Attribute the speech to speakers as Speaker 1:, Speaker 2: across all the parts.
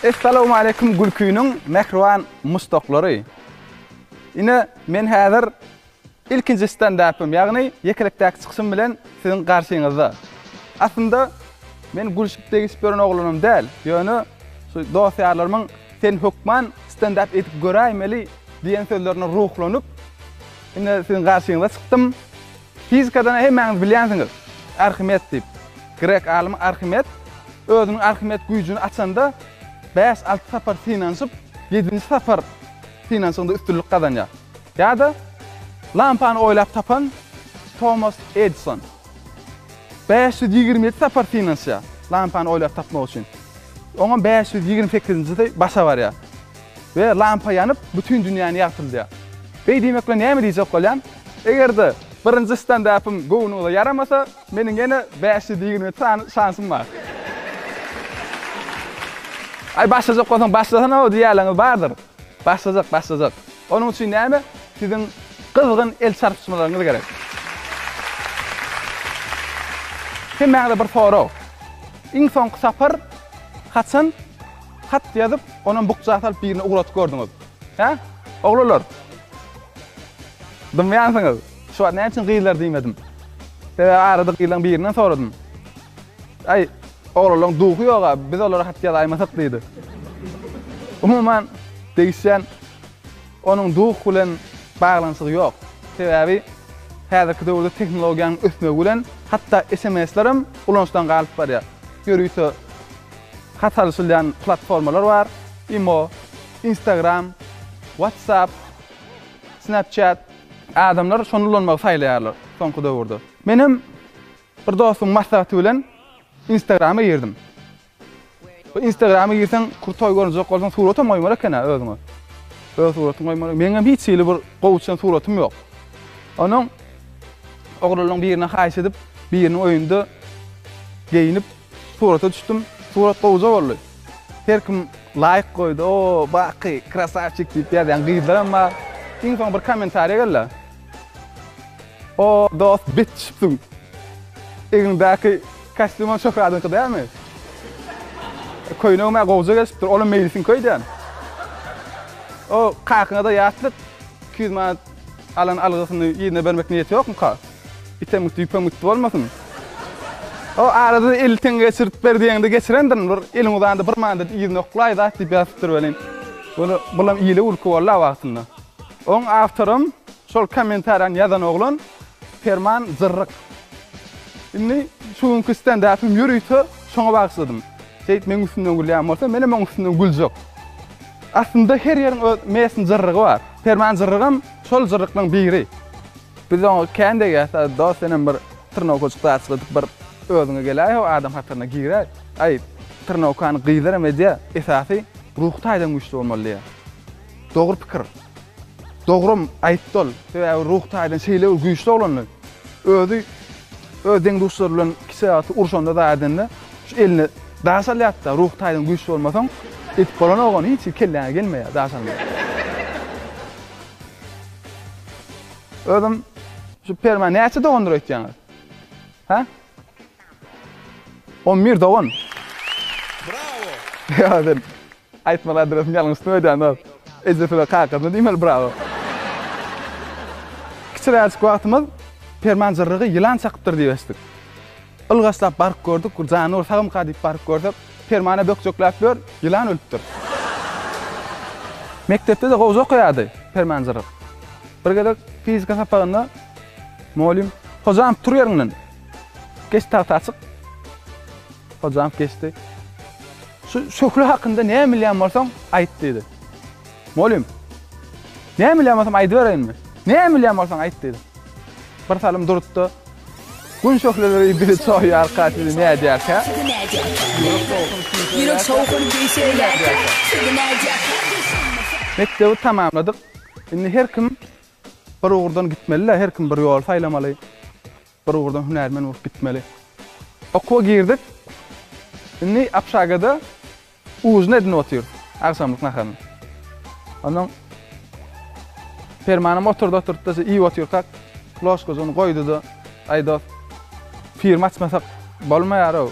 Speaker 1: Assalamu alaykum Gülküyünün mehriban mustaqlary. Ine men häzir ilkinji stand-up'ym, ýagny ýekelikdäki çykyşym bilen siziň garşyňyzda. Aslında men Gülşikdäki speren oglanam däl. Ýöne şu dostlarymyň sen hökman stand-up etip göräýmeli diýen sözlerine ruhlanyp ine siziň garşyňyzda çykdym. Fizikadan hemmäňiz bilýänsiňiz. Archimed diýip. Grek alimy Archimed özüniň Archimed güýjüni açanda 5-6 sapar finansyp 7-nji sapar finansyňda üstünlük kazanýar. Ýa-da lampany oýlap tapan Thomas Edison 527 sapar finansya lampany oýlap tapmak üçin. Oňa 528-nji başa barýar. We lampa ýanyp bütün dünýäni ýagtyrdy. Beý diýmekle näme diýjek bolýan? Egerde birinji stand-up'ym goňuňda yaramasa, meniň ýene 520 şansym bar. Ay başlayacak olsan başlasana o diýerleňiz bardyr. Başlayacak. Onun üçin näme? Siziň kızgın el çarpışmalarınız gerek. Hemmäňde bir soraw. Iň soňky sapar haçan hat ýazyp, onuň bukjak salyp birini ugratyp gördüňiz. Ha? Oglanlar. Bilmeýänsiňiz. Şu wagt näçin gyýlar diýmedim. Sebäbi arada gyýlan birinden soradym. Ay, oglanlaryň dugy ýok, biz olara hat ýazaýmasak diýdi. Umuman deýişen onuň dugy bilen baglanşygy ýok. Sebäbi häzirki döwürde teknologiýanyň ösmegi bilen hatda SMS-lerim ulanşdan galyp barýar. Görýse hat alşylýan platformalar bar. Imo, Instagram, WhatsApp, Snapchat. Adamlar şonu ulanmagy saýlaýarlar soňky döwürde. Menim bir dostum maslahaty bilen Instagram'a girdim. Bu Instagram'a girsen kurtoy görünjek bolsan surat moýmaly ekene özüňe. Öz surat moýmaly. Meňem hiç ýyly bir gowçan suratym ýok. Onuň oglanlaryň birine haýyş edip, birini oýunda geýinip surata düşdüm. Surat gowja boldy. Her kim like goýdy. O, baky, krasavçik diýip ýazan gyzlarym bar. Iň soň bir kommentariýa geldi. O, dost bitchpdim. Eňindäki kostyumam şofördyňki dälmi? Koýnagyma gowja gelipdir, ola meýilsin koýdan. O kakyňa da ýatlyk 200 manat alan algysyny ýerine bermek niýeti ýokmy ka? Itemik bolmasyn. O arada 50 tenge geçirip berdiňde geçirendir, bir eliň uzanda 1 manat ýerine oklaýdy diýip ýazypdyr welin. Bunu bulam ýyly urky bolla wagtynda. Oň awtorym şol kommentariýany ýazan oglan Ferman Zırryk. Indi şuňky stand-up'ym ýürüýse şoňa bagşladym. Şeýit men üstünden gülýän bolsa, menem oň üstünden güljek. Aslında her ýeriň meýesin zırrygy bar. Ferman Zırrygym şol zırryklaryň biri. Biz oňa kende ýa-da dostanyň bir tırnak goçukda açyp bir özüňe gelýär, o adam hatyryna girer. Ay, tırnakany gyýdara medýa esasy ruhta aýdan güýçli bolmaly. Dogry pikir. Dogrum aýtdol, sebäbi ruhta aýdan şeýle güýçli bolanlar. Özüň dostlar bilen kişiýaty urşanda da adamda şu elini daşalýatda ruhta aýdan güýçli bolmasaň, etip bolan ogany hiç kelläňe gelmeýär daşalmagy. Özüm şu perma näçe dogandyr öýtýäňiz? Ha? 11 dogan.
Speaker 2: Bravo.
Speaker 1: Ya ben aýtmalar adresini ýalňyz öýdän. Ezefle kakadın diýmeli bravo. Kiçiräç wagtymyz Ferman Zırrygy ýylan çakypdyr diýesdik. Ilgaçlap baryp gördük, janwar sagymka diýip baryp gördük. Fermana bökjekläp ber, ýylan ölüpdir. Mektepde de gowja okýardy Ferman Zırryk. Bir gelek fizika sapagynda molim hojam tur ýerinden. Geç tartaçyk. Hojam geçdi. Şokly hakynda näme bilýän bolsaň aýt diýdi. Molim. Näme bilýän bolsam aýdyp bereýinmi? Näme bilýän bolsaň aýt diýdi. Bir salym durupdy. Gün şoklyları biri çoý arkaty näme diýärkä? Ýürek soğugyny diýşeýärkä? Mektebi tamamladyk. Indi her kim bir ugurdan gitmeli, her kim bir ýol saýlamaly. Bir ugurdan hünärmen bolup gitmeli. Okuwa girdik. Indi apşagada uzyna edin otyr. Akşamlyk nahan. Ondan Fermanım oturdu da iyi oturdu. Kloş gözünü koydu da ayda firma açmasak bolmaýar o.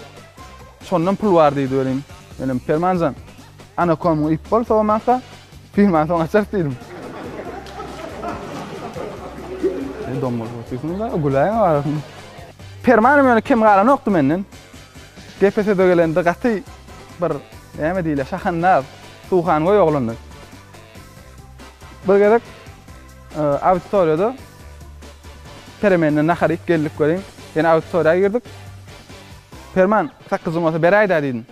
Speaker 1: Şondan pul bar diýdi benim. Benim Fermanjan. ana konumu ip bol soğumansa firman soňa çert diýdim. Domol bolýarsyň da gulaýan var. Permanam ýöne kim galan okdy menden. GPS'de gelende gaty bir näme diýler şahanlar suwhan goý oglandy. Bir gerek auditoriýada Permandan naharyk geldik göreň. Ýene auditoriýa girdik. Perman sakkyzym bolsa beraýda diýdim.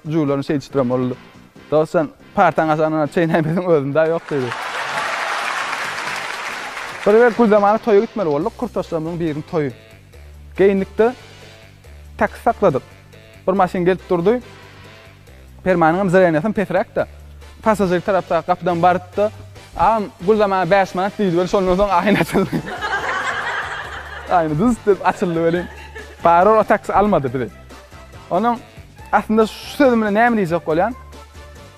Speaker 1: Juýlaryny seçdirem boldy. Dostan partan asana çeýnämediň özünde ýok diýdi. Bir kul zamanı toýa gitmeli boldyk. Kurtaşlarymyň biriniň toýu. Geýinlikde tak sakladyk. Bir maşin gelip durdy. Permanyň zereniýasyn Petrakda. Pasajer tarapda kapydan barıpdy. Am kul zamanı 5 manat diýdi. Şondan soň aýyn açyldy. Aýny düz dep açyldy welin. Baror o taksi almadı bizi. Onun aslında şu sözümle näme diýjek bolýan?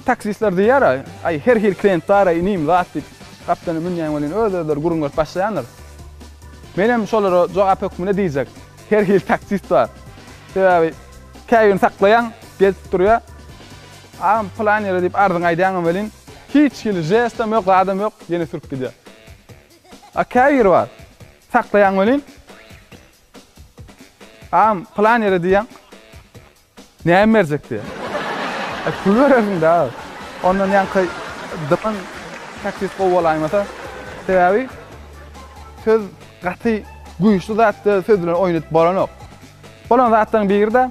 Speaker 1: Taksistler diýär, ay her klient tara inim zat dip kaptany münýän welin özler gurunlar başlaýanlar. Menem şolara jogap hökmüne diýjek. Her taksist bar. Sebäbi käýün saklayan gelip durýar. Am plan ýere dip ardyň aýdýan welin hiç jestem ýok, adam ýok, ýene sürüp gidýär. A käýür bar. Saklayan welin am plan ýere diýen näme berjek diýär. Pul berýän da. Ondan ýanky dypyn taksist gowalaýmasa, sebäbi söz gaty güýçli zatdy söz bilen oýnatyp bolanok. Bolan zatdan birde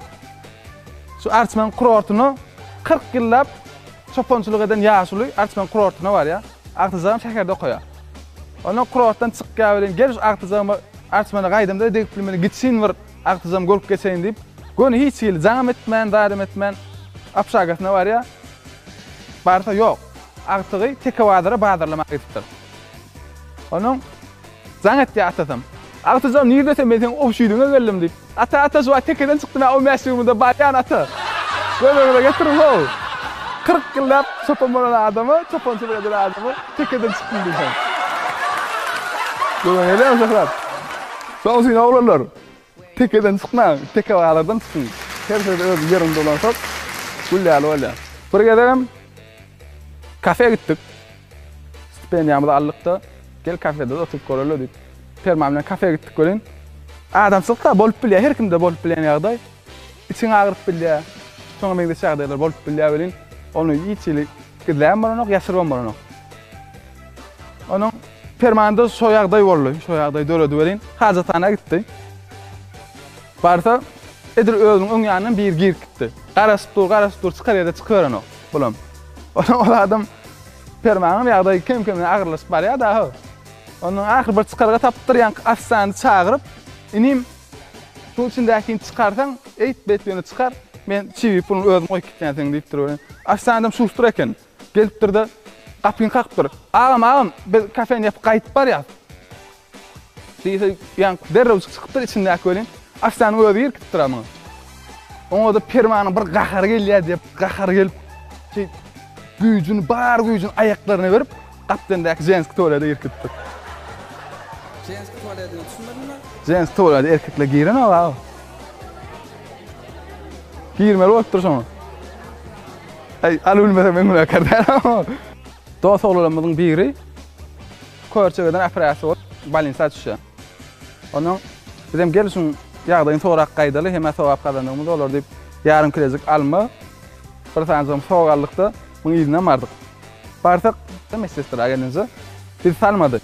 Speaker 1: şu arçman kurortuny 40 ýyllap çoponçylyk eden ýaşuly arçman kurortuny bar ýa. Agtyzam şäherde goýar. Onu kurortdan çykýan bilen gel şu agtyzamy arçmana gaýdymda degip bilmeli gitsin bir agtyzam golp geçeýin diýip gonu hiç ýyl jam etmän, darym etmän apşagatyna bar ýa. Barsa ýok. Agtygy tekawadyra badyrlamak etipdir. Onuň jam etdi atasam. Agtyzam nirde men sen opşuýdyňa geldim diýip. Ata şu tekeden çykdym o mäşgulymda barýan ata. Böyle getirin ho. 40 ýyllap çopon bolan adamy, çoponçylyk eden adamy tekeden çykdym diýip. Böyle näme uşaklar? Soňsy oglanlar. Tekeden çykma, tekawalardan çykyn. Her serde öz ýerinde bolansak, gulýaly bolýar. Bir gezem kafeye gittik. Stipendiyamyzy aldykda, gel kafede oturup göreli diýip. Perman bilen kafeye gittik gören. Adam çykda bolup bilýär, her kimde bolup bilýän ýagdaý. İçiň agyryp bilýär. Soňra meňde şagdaýlar bolup bilýär welin. Onu ýiçilik gidlän bolanok, ýaşyrban bolanok. Onuň permanda şo ýagdaý boldy, şo ýagdaý döledi welin. Hajatana gitdi. Barsa edir özüň öň ýanyndan bir girip gitdi. Garaşyp dur çykar ýerde çykaran o. Bolam. O adam permanyň ýagdaý kim-kimden agyrlyşyp barýar da. Onuň ahyr bir çykarga tapdyrýan afsany çagyryp, inim bu içindäki çykarsaň, eýt betbeni çykar, men çiwi pulny özüm goýup gitýänsiň diýip durýar. Afsanydam şurstur eken. Gelip durdy, kapyny kakdyr. Agam, biz kafeni ýapyp gaýtyp barýar. Diýse, ýan derrew çykypdyr içindäki welin. Afsany özü ýerkip duramyň. Oňa da permanyň bir gahar gelýär diýip, gahar gelip güýjüni, bar güýjüni aýaklaryna berip, kapdandäki jenski tualada ýerkipdir.
Speaker 3: Jenski tualada düşünmedinmi?
Speaker 1: Jenski tualada erkekler giýen o. Girmeli bolup durşaň. Ay, albilmesem men guna kardar. Dost oglanymyň biri körçegeden operatsiýa bolup, balinsa düşýär. Onuň bizem gelişiň ýagdaýyny sorak gaýdaly, heme sowap kazandygymyz bolar diýip, ýarym kilejek alma. Bir saňjym sogalykda muny izine bardyk. Barsak, meslektara gelince biz salmadyk.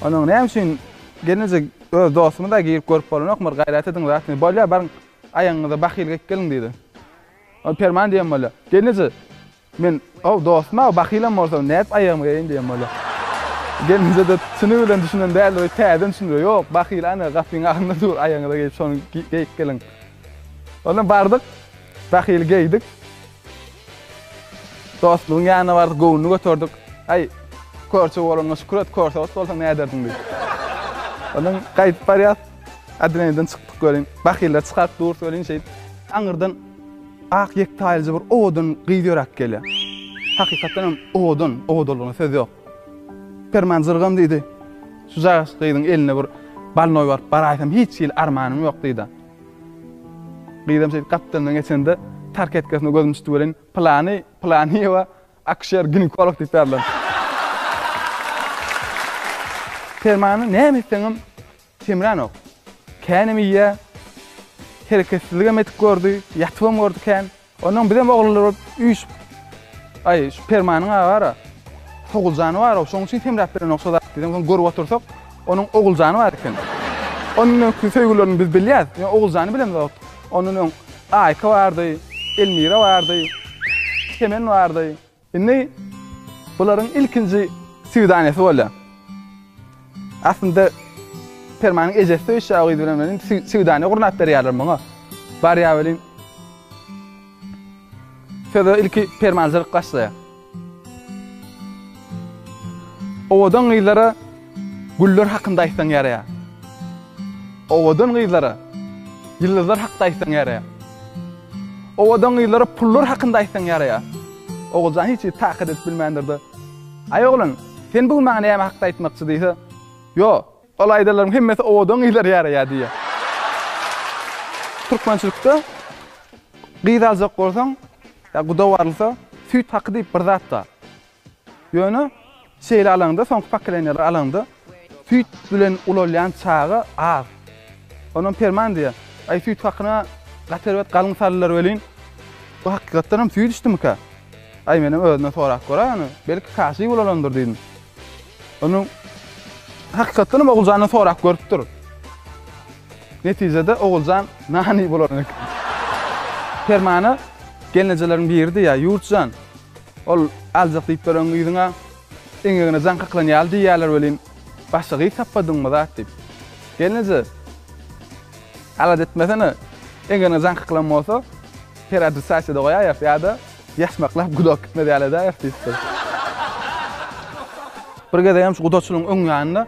Speaker 1: Onuň näme üçin gelince öz dostumy da giýip görüp bolanok, bir gaýrat ediň zatny bolýar, bar aýaňyza bahil gelin diýdi. O perman diýen bolýar. Gelince men o dostuma bahilam bolsa näp aýagyma geýin diýen bolýar. Gelince de çyny bilen düşünen däl, täzen düşünýär. Ýok, bahil ana gapyň agynda dur, aýaňyza gelip şonu geýip gelin. Ondan bardyk, bahil geýdik. Dostluğun ýanyna bardyk, gowuny götürdük. Ay, körçe bolanyňa şükür et, körçe bolsaň näme derdiň diýip. Ondan gaýdyp barýar. Adrenalin çykdyk gören. Bahiller çykaryp dur söyleyin şey. Aňyrdan ak ýek taýylja bir odun gyýdyrak gelýär. Hakykatdan odulygyny söz ýok. Perman zırgam diýdi. Şu zaýy gyýdyň eline bir balnoy bar, baraýsam hiç ýyl armanym ýok diýdi. Gyýdym şey kapitanyň geçende tark etkesini gözüm tutuberen plani we akşer ginekolog diýip berler. Permany näme etseňem temranok. Känemi ýa hereketsizlige metik gördü, ýatybam gördü kän. Onuň bizem oglanlar üç ay şu permanyň agara ogulzany bar, şoň üçin temrap beren okşada bizem görüp otursak, onuň ogulzany bar eken. Onuň söýgülerini biz bilýäs, ýa ogulzany bilen zat. Onuň Ayka bardy, Elmira bardy, Kemen bardy. Indi bularyň ilkinji süýdanesi bolýar. Aslında permanyň ejesi öýşägi bilen süýdany gurnap berýärler maňa. Barýa bilen şöyle ilki permanjylyk başlaýar. Owadan ýyllara güller hakynda aýtsaň ýaraýar. Owadan ýyllara ýyldızlar hakynda aýtsaň ýaraýar. Owadan ýyllara pullar hakynda aýtsaň ýaraýar. Oguljan hiç taýyk edip bilmändirdi. Ay oglan, sen bu maňa näme hakda aýtmakçy diýse, yo, ol aýdalaryň hemmesi owadan ýylar ýaraýar diýär. Türkmençilikde gyýdaljak bolsaň, ya guda warlsa, süýt haky diýip bir zat da. Ýöne şeýle alanda, soňky paklenler alanda süýt bilen ulalýan çağı az. Onuň perman diýär. Ay süýt hakyna gaterwet galyň sarlylar welin. Bu hakykatdan hem süýt içdimika. Ay menem özüne sorak görýän, belki kasy bolalandyr diýdim. Onuň hakykatdan hem ogulzany sorak görüpdir. Netijede oguljan nany bolan. Permany gelnejeleriň birdi ýa ýurtjan. Ol aljak diýip beren ýygyňa eňegine zankaklan ýaldy ýalar welin. Başygy tapmadyňmy zat diýip. Gelneje alad etmesene eňegine zankaklan bolsa per adresasiýada goýýar ýa-da ýaşmaklap gudak gitmedi ýalada ýaşdypdy. Bir gede hem şu gudaçylygyň öň ýanynda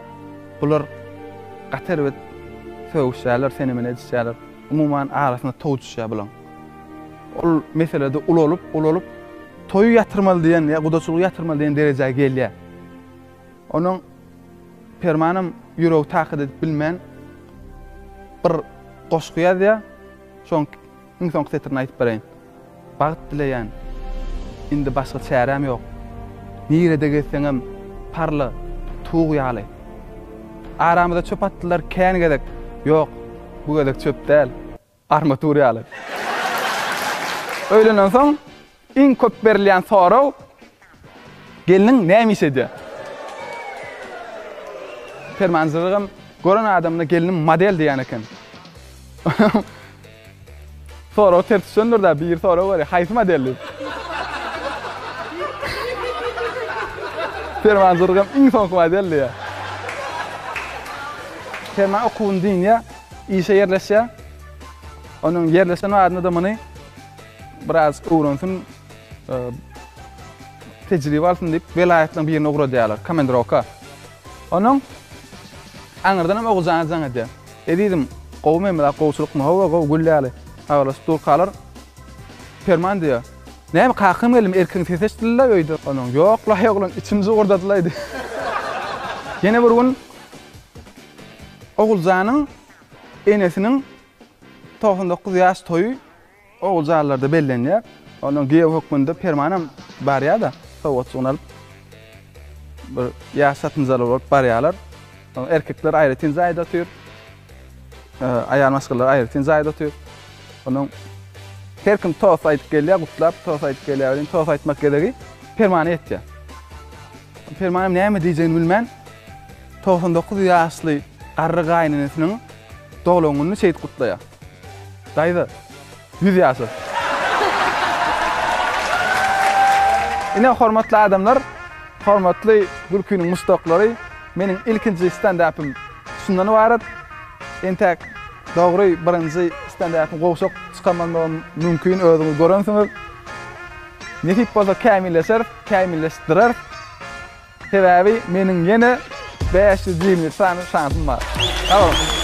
Speaker 1: bular gaterwet söwüşýärler, senemen edýärler. Umuman arasynda towçuşýar bilen. Ol meselede ul olup toyu yatırmalı diyen ya gudaçylygy yatırmalı diyen derejeye gelýär. Onuň permanym ýüregi taýyk edip bilmän bir goşgy ýazýar. Şoň insan setrini aýtyp bereýin. Bagyt dileýän. Indi başga çärem ýok. Nirede gelseňem parly, tuğ ýaly. Aramyzda çöp atdylar, kän gedek. Ýok, bu gedek çöp däl. Armatur ýaly. Öýlenen soň iň köp berilýän soraw geliniň näme işedi? Permanjylygym gören adamyna gelinim model diýen eken. Soraw ters söndürdi, bir soraw bar, haýsy modelli? Permanjylygym iň soňky modelli. Perman okuwundyň ýa, işe ýerleşýär. Onuň ýerleşen wagtyny da muny biraz öwrensün, tejribe alsyn diýip welaýatlaryň birine ugradýarlar, komandirovka. Onuň aňyrdan hem oguljan edýär. Edidim, gowmem da gowçulukmy, hawa gow gülläli. Hawala stul kalar. Perman diýär. Näme kakym gelim erkeň seçdiler öýde. Onuň ýok la ýoglan içimizi urdadylar. Ýene bir gün ogulzanyň enesiniň 99 ýaş toýu oguljanlarda bellenýär. Onuň geýek hökmünde permanam barýar da, sowatçyny alyp bir ýaş satynjalar bolup barýarlar. Erkekler aýry tinzaýda otyr. Aýal maskallar aýry tinzaýda otyr. Onuň her kim toz aýtyp gelýär, gutlap toz aýtyp gelýär, toz aýtmak geregi permany etýär. Permanam näme diýjegini bilmän. 99 ýaşly garry gaýnanynyň doglagyny şeýit gutlaýar. Daýdy. 100 ýaşy. Ine hormatly adamlar, hormatly Gürküniň mustaqlary, meniň ilkinji stand-upym şundan ibaret. Entek dogry birinji stand-upym gowşak çykanmam mümkin, özüňiz görensiňiz. Nekip bolsa kämilleşer, kämilleşdirer. Sebäbi meniň ýene 520 sany şansym bar. Tamam.